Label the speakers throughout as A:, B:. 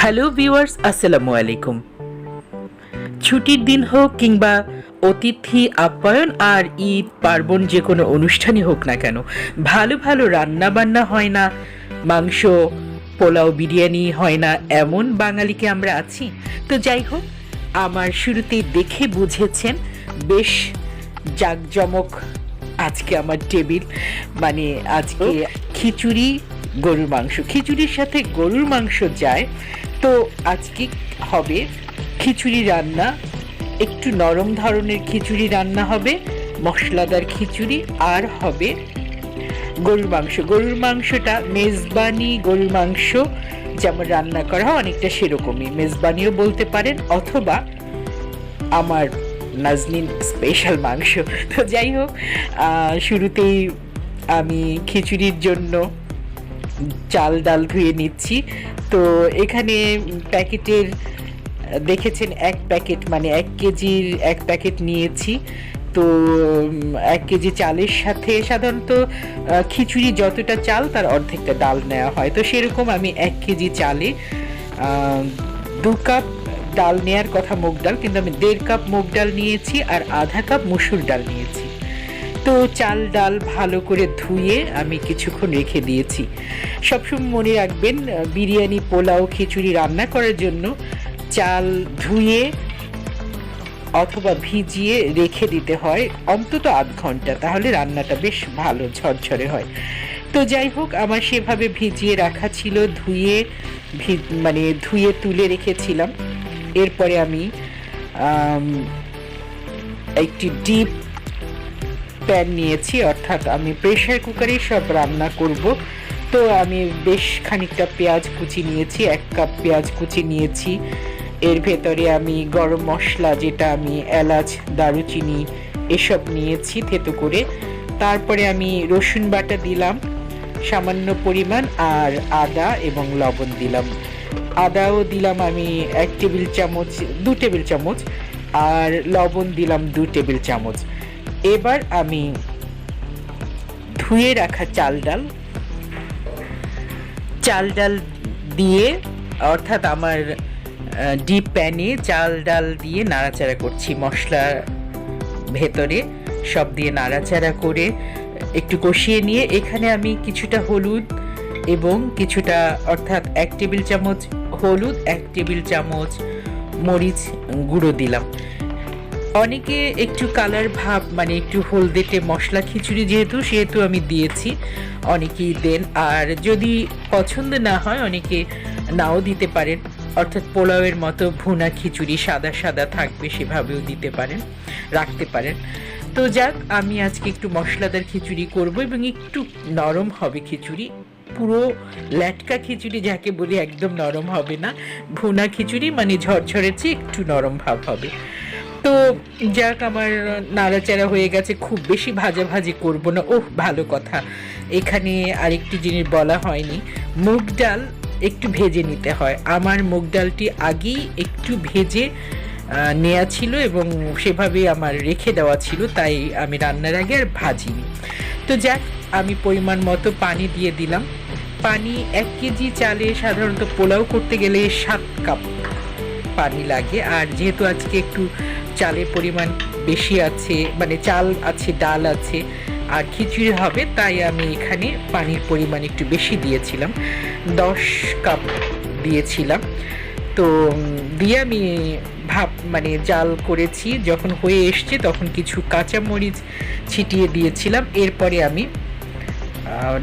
A: Hello viewers, আসসালামু আলাইকুম। ছুটির দিন হোক কিংবা অতিথি আপ্যায়ন আর ঈদ পার্বণ যে কোনো অনুষ্ঠানই হোক না কেন, ভালো ভালো রান্না বান্না হয় না, মাংস পোলাও বিরিয়ানি হয় না এমন বাঙালিকে আমরা আছি। তো যাই হোক, আমার শুরুতেই দেখে বুঝেছেন বেশ জাঁকজমক আজকে আমার টেবিল। মানে আজকে খিচুড়ি, গরুর মাংস, খিচুড়ির সাথে গরুর মাংস যায়। তো আজকে হবে খিচুড়ি রান্না, একটু নরম ধরনের খিচুড়ি রান্না হবে, মশলাদার খিচুড়ি, আর হবে গরুর মাংস। গরুর মাংসটা মেজবানি গরুর মাংস যেমন রান্না করা হয় অনেকটা সেরকমই, মেজবানিও বলতে পারেন, অথবা আমার নাজনীন স্পেশাল মাংস। তো যাই হোক, শুরুতেই আমি খিচুড়ির জন্য চাল ডাল ধুয়ে নিচ্ছি। তো এখানে প্যাকেটের দেখেছেন এক প্যাকেট, মানে 1 কেজির 1 প্যাকেট নিয়েছি। তো 1 কেজি চালের সাথে সাধারণত খিচুড়ি যতটা চাল তার অর্ধেকটা ডাল নেওয়া হয়। তো সেরকম আমি 1 কেজি চালে 2 কাপ ডাল নেওয়ার কথা, মুগ ডাল, কিন্তু আমি 1.5 কাপ মুগ ডাল নিয়েছি আর আধা কাপ মসুর ডাল নিয়েছি। তো চাল ডাল ভালো করে ধুয়ে আমি কিছুক্ষণ রেখে দিয়েছি। সবসময় মনে রাখবেন, বিরিয়ানি, পোলাও, খিচুড়ি রান্না করার জন্য চাল ধুয়ে অথবা ভিজিয়ে রেখে দিতে হয় অন্তত আধ ঘন্টা, তাহলে রান্নাটা বেশ ভালো ঝরঝরে হয়। তো যাই হোক, আমার সেভাবে ভিজিয়ে রাখা ছিল, ধুয়ে তুলে রেখেছিলাম। এরপরে আমি একটি ডিপ প্যান নিয়েছি, অর্থাৎ আমি প্রেসার কুকারে সব রান্না করব। তো আমি বেশ খানিকটা পেঁয়াজ কুচি নিয়েছি, 1 কাপ পেঁয়াজ কুচি নিয়েছি। এর ভেতরে আমি গরম মশলা, যেটা আমি এলাচ, দারুচিনি এসব নিয়েছি থেতো করে। তারপরে আমি রসুন বাটা দিলাম সামান্য পরিমাণ, আর আদা এবং লবণ দিলাম। আদাও দিলাম আমি 1 টেবিল চামচ, 2 টেবিল চামচ, আর লবণ দিলাম 2 টেবিল চামচ। এবার আমি ধুয়ে রাখা চাল ডাল দিয়ে, অর্থাৎ আমার ডিপ প্যানে চাল ডাল দিয়ে নাড়াচাড়া করছি, মশলার ভেতরে সব দিয়ে নাড়াচাড়া করে একটু কষিয়ে নিয়ে এখানে আমি কিছুটা হলুদ এবং কিছুটা, অর্থাৎ 1 টেবিল চামচ হলুদ, 1 টেবিল চামচ মরিচ গুঁড়ো দিলাম। অনেকে একটু কালার ভাব, মানে একটু হলদেটে মশলা খিচুড়ি সেহেতু আমি দিয়েছি, অনেকেই দেন। আর যদি পছন্দ না হয় অনেকে নাও দিতে পারেন, অর্থাৎ পোলাওয়ের মতো ভুনা খিচুড়ি সাদা সাদা থাকবে সেভাবেও দিতে পারেন, রাখতে পারেন। তো যাক, আমি আজকে একটু মশলাদার খিচুড়ি করব এবং একটু নরম হবে খিচুড়ি, পুরো ল্যাটকা খিচুড়ি যাকে বলি একদম নরম হবে না, ভুনা খিচুড়ি মানে ঝরঝরের চেয়ে একটু নরম ভাব হবে। তো যাক, আমার নাড়াচাড়া হয়ে গেছে, খুব বেশি ভাজাভাজি করব না। ভালো কথা, এখানে আরেকটি জিনিস বলা হয়নি, মুগ ডাল একটু ভেজে নিতে হয়। আমার মুগ ডালটি আগেই একটু ভেজে নেওয়া ছিল এবং সেভাবে আমার রেখে দেওয়া ছিল, তাই আমি রান্নার আগে আর ভাজিনি। তো যাক, আমি পরিমাণ মতো পানি দিয়ে দিলাম। পানি 1 কেজি চালে সাধারণত পোলাও করতে গেলে 7 কাপ পানি লাগে, আর যেহেতু আজকে একটু চালের পরিমাণ বেশি আছে, মানে চাল আছে, ডাল আছে আর খিচুড়ি হবে, তাই আমি এখানে পানির পরিমাণ একটু বেশি দিয়েছিলাম, 10 কাপ দিয়েছিলাম। তো দিয়ে আমি জাল করেছি। যখন হয়ে এসছে তখন কিছু কাঁচামরিচ ছিটিয়ে দিয়েছিলাম। এরপরে আমি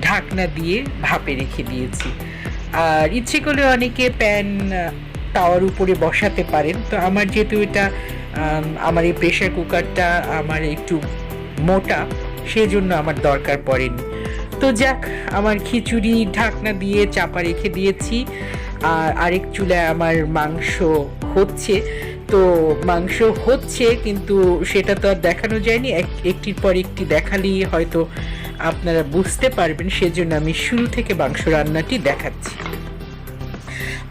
A: ঢাকনা দিয়ে ভাপে রেখে দিয়েছি। আর ইচ্ছে করলে অনেকে প্যান তাওয়ার উপরে বসাতে পারেন। তো আমার যেহেতু এটা আমার এই প্রেসার কুকারটা আমার একটু মোটা, সেজন্য আমার দরকার পড়েনি। তো যাক, আমার খিচুড়ি ঢাকনা দিয়ে চাপা রেখে দিয়েছি, আর আরেক চুলায় আমার মাংস হচ্ছে। তো মাংস হচ্ছে, কিন্তু সেটা তো আর দেখানো যায়নি, একটির পর একটি দেখালেই হয়তো আপনারা বুঝতে পারবেন, সেজন্য আমি শুরু থেকে মাংস রান্নাটি দেখাচ্ছি।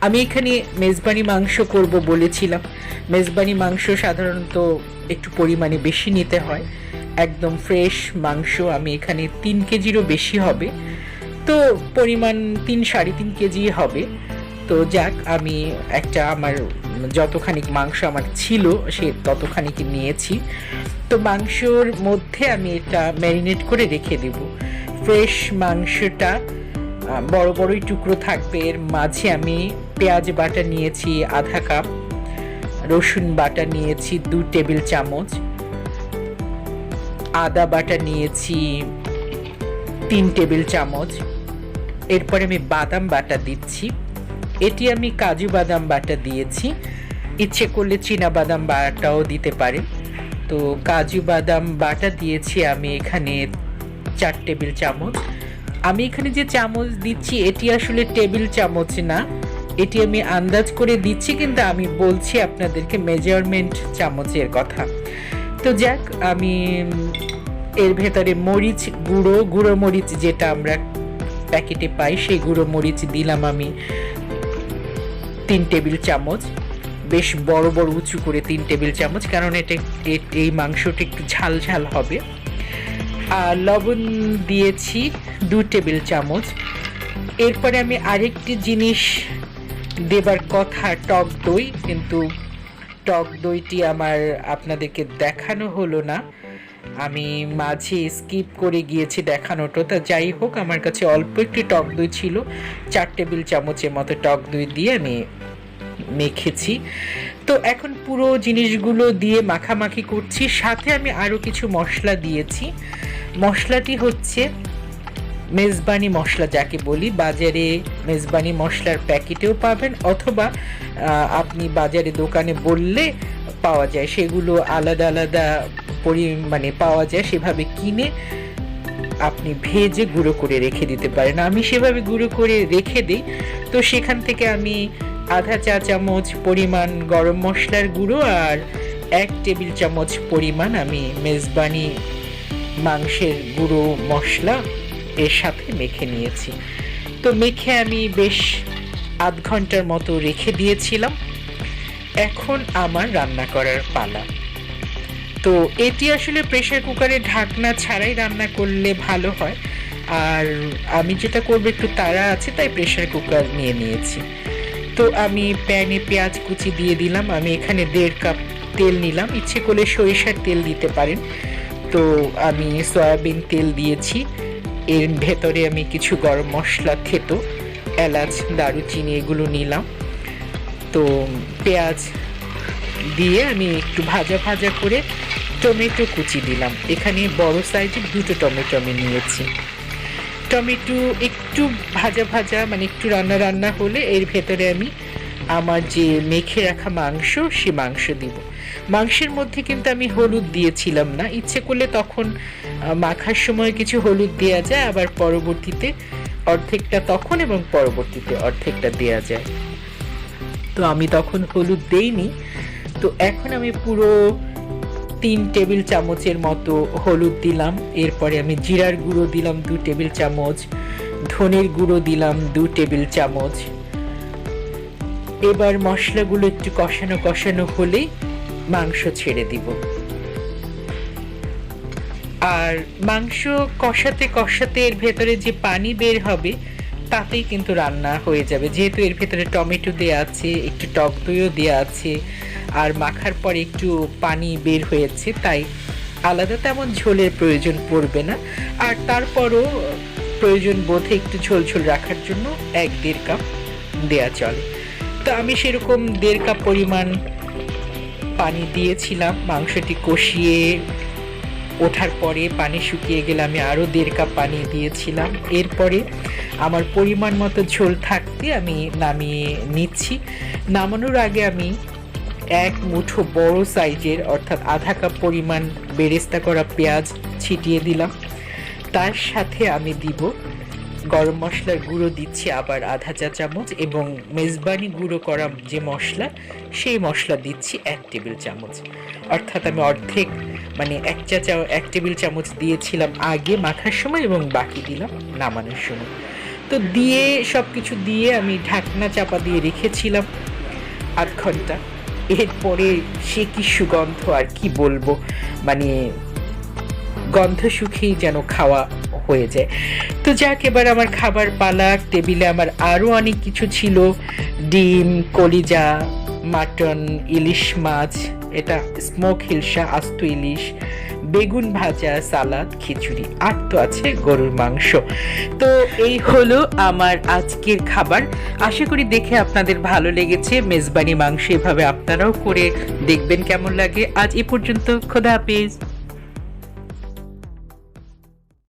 A: আমি এখানে মেজবানি মাংস করব বলেছিলাম। মেজবানি মাংস সাধারণত একটু পরিমাণে বেশি নিতে হয়, একদম ফ্রেশ মাংস। আমি এখানে 3 কেজিরও বেশি হবে, তো পরিমাণ 3-3.5 কেজি হবে। তো যাক, আমি আমার যতখানি মাংস আমার ছিল সে ততখানি নিয়েছি। তো মাংসর মধ্যে আমি এটা ম্যারিনেট করে রেখে দেব। ফ্রেশ মাংসটা বড় বড়ই টুকরো থাকবে। এর মাঝে আমি পেঁয়াজ বাটা নিয়েছি আধা কাপ, রসুন বাটা নিয়েছি 2 টেবিল চামচ, আদা বাটা নিয়েছি 3 টেবিল চামচ। এরপরে আমি বাদাম বাটা দিচ্ছি, এটি আমি কাজু বাদাম বাটা দিয়েছি, ইচ্ছে করলে চীনা বাদাম বাটাও দিতে পারে। তো কাজু বাদাম বাটা দিয়েছি আমি এখানে 4 টেবিল চামচ। আমি এখানে যে চামচ দিচ্ছি এটি আসলে টেবিল চামচ না, এটি আমি আন্দাজ করে দিচ্ছি, কিন্তু আমি বলছি আপনাদেরকে মেজারমেন্ট চামচের কথা। তো যাক, আমি এর ভেতরে মরিচ গুঁড়ো মরিচ যেটা আমরা প্যাকেটে পাই সেই গুঁড়ো মরিচ দিলাম আমি 3 টেবিল চামচ, বেশ বড় বড় উঁচু করে 3 টেবিল চামচ, কারণ এই মাংসটা একটু ঝাল ঝাল হবে। আর লবণ দিয়েছি 2 টেবিল চামচ। এরপরে আমি আরেকটি জিনিস দেবার কথা, টক দই, কিন্তু টক দইটি আমার আপনাদেরকে দেখানো হলো না, আমি মাঝে স্কিপ করে গিয়েছি দেখানোটা। তা যাই হোক, আমার কাছে অল্প একটি টক দই ছিল, 4 টেবিল চামচের মতো টক দই দিয়ে আমি মেখেছি। তো এখন পুরো জিনিসগুলো দিয়ে মাখামাখি করছি। সাথে আমি আরও কিছু মশলা দিয়েছি। মশলাটি হচ্ছে মেজবানি মশলা, যাকে বলি। বাজারে মেজবানি মশলার প্যাকেটেও পাবেন, অথবা আপনি বাজারে দোকানে বললে পাওয়া যায়, সেগুলো আলাদা আলাদা পরিমাণে পাওয়া যায়, সেভাবে কিনে আপনি ভেজে গুঁড়ো করে রেখে দিতে পারেন। আমি সেভাবে গুঁড়ো করে রেখে দিই। তো সেখান থেকে আমি আধা চা চামচ পরিমাণ গরম মশলার গুঁড়ো আর 1 টেবিল চামচ পরিমাণ আমি মেজবানি মাংসের গুঁড়ো মশলা এর সাথে মেখে নিয়েছি। তো মেখে আমি বেশ আধ ঘন্টার মতো রেখে দিয়েছিলাম। এখন আমার রান্না করার পালা। তো এটি আসলে প্রেসার কুকারে ঢাকনা ছাড়াই রান্না করলে ভালো হয়, আর আমি যেটা করবো একটু তাড়া আছে তাই প্রেসার কুকার নিয়ে নিয়েছি। তো আমি প্যানে পেঁয়াজ কুচি দিয়ে দিলাম। আমি এখানে 1.5 কাপ তেল নিলাম, ইচ্ছে করলে সরিষার তেল দিতে পারেন। তো আমি সয়াবিন তেল দিয়েছি। এর ভেতরে আমি কিছু গরম মশলা, থেতো, এলাচ, দারুচিনি এগুলো নিলাম। তো পেঁয়াজ দিয়ে আমি একটু ভাজা ভাজা করে টমেটো কুচি দিলাম। এখানে বড় সাইজের 2টো টমেটো আমি নিয়েছি। টমেটো একটু ভাজা ভাজা, মানে একটু রান্না রান্না হলে এর ভেতরে আমি আমার যে মেখে রাখা মাংস, সে মাংস দিব। মাংসের মধ্যে কিন্তু আমি হলুদ দিয়েছিলাম না, ইচ্ছে করলে তখন মাখার সময় কিছু হলুদ দেওয়া যায়, আবার পরবর্তীতে অর্ধেকটা তখন এবং পরবর্তীতে অর্ধেকটা দেওয়া যায়। তো আমি তখন হলুদ দেইনি। তো এখন আমি পুরো 3 টেবিল চামচের মতো হলুদ দিলাম। এরপরে আমি জিরার গুঁড়ো দিলাম 2 টেবিল চামচ, ধনের গুঁড়ো দিলাম 2 টেবিল চামচ। এবার মশলাগুলো একটু কষানো কষানো হলেই মাংস ছেড়ে দিব। আর মাংস কষাতে কষাতে এর ভেতরে যে পানি বের হবে তাতেই কিন্তু রান্না হয়ে যাবে, যেহেতু এর ভেতরে টমেটো দেওয়া আছে, একটু টক দইও দেওয়া আছে, আর মাখার পরে একটু পানি বের হয়েছে, তাই আলাদা তেমন ঝোলের প্রয়োজন পড়বে না। আর তারপরও প্রয়োজন বোধে একটু ঝোল ঝোল রাখার জন্য 1-1.5 কাপ দেয়া চলে। তো আমি সেরকম 1.5 কাপ পরিমাণ পানি দিয়েছিলাম। মাংসটি কষিয়ে ওঠার পরে পানি শুকিয়ে গেলে আমি আরও 1.5 কাপ পানি দিয়েছিলাম। এরপরে আমার পরিমাণ মতো ঝোল থাকতে আমি নামিয়ে নিচ্ছি। নামানোর আগে আমি 1 মুঠো বড় সাইজের, অর্থাৎ আধা কাপ পরিমাণ বেরেস্তা করা পেঁয়াজ ছিটিয়ে দিলাম। তার সাথে আমি দিব গরম মশলার গুঁড়ো, দিচ্ছি আবার আধা চা চামচ, এবং মেজবানি গুঁড়ো করা যে মশলা, সেই মশলা দিচ্ছি 1 টেবিল চামচ। অর্থাৎ আমি অর্ধেক, মানে 1 টেবিল চামচ দিয়েছিলাম আগে মাখার সময় এবং বাকি দিলাম নামানোর সময়। তো দিয়ে সবকিছু দিয়ে আমি ঢাকনা চাপা দিয়ে রেখেছিলাম আধ ঘন্টা। এরপরে সে কি সুগন্ধ, আর কি বলবো, মানে গন্ধ সুখেই যেন খাওয়া হয়ে যায়। তো যাক, এবার আমার খাবার পালা। টেবিলে আমার আরও অনেক কিছু ছিল, ডিম, কলিজা, মাটন, ইলিশ মাছ, এটা স্মোক হিলসা, আস্ত ইলিশ, বেগুন ভাজা, সালাদ, খিচুড়ি, আর তো আছে গরুর মাংস। তো এই হলো আমার আজকের খাবার। আশা করি দেখে আপনাদের ভালো লেগেছে। মেজবানি মাংস এভাবে আপনারাও করে দেখবেন কেমন লাগে। আজ এ পর্যন্ত, খোদা হাফেজ।